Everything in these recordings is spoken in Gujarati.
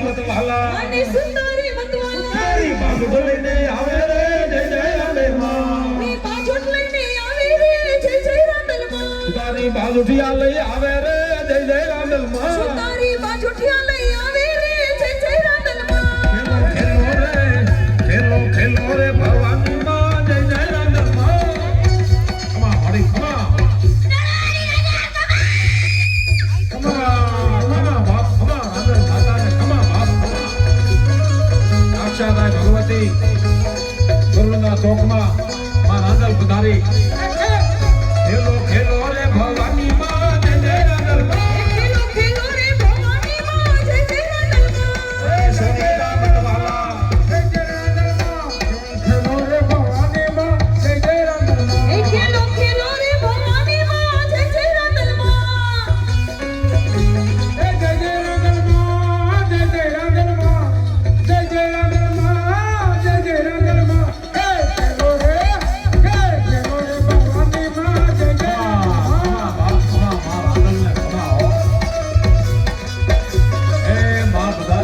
મતવાલા અને સુંદરી મતવાલા તારી બાજુ લઈને આવે રે જય જય રાંદલ માં ની બાજુ લઈને આવે રે જય જય રાંદલ માં તારી બાજુઠિયા લઈ આવે રે જય જય રાંદલ માં સુંદરી બાજુઠિયા લઈ આવે રે જય જય રાંદલ માં ખેલો ખેલો રે ભવાની માં જય જય રાંદલ માં ખમા હરી ખમા ભગવતી ગુરુના ચોકમાં માં રાંદલ પધારી ખેલો ખેલો રે ભવાની માં જય જય રાંદલ માં ખેલો ખેલો રે ભવાની માં જય જય રાંદલ માં સોનેરા મતવાલા જય જય રાંદલ માં ખેલો રે ભવાની માં જય જય રાંદલ માં ખેલો ખેલો રે ભવાની માં જય જય રાંદલ માં જય જય રાંદલ માં જય જય રાંદલ માં જય જય રાંદલ માં જય જય રાંદલ માં હે ખેલો રે ભવાની માં જય જય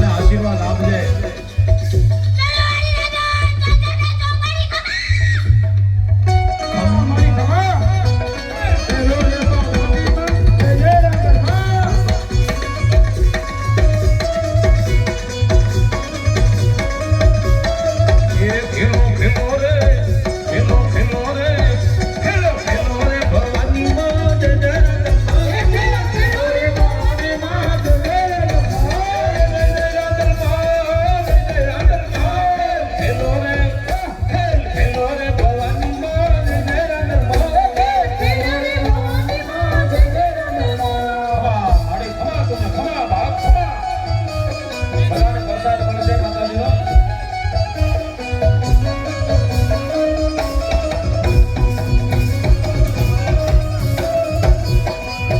આશીર્વાદ આપજે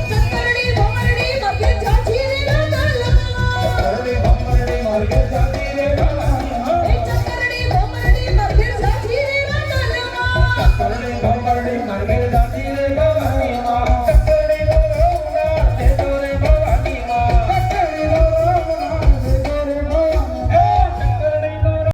ચકરડી ભમરડી મગે જાજી રે રાંદલ માં માર્ગે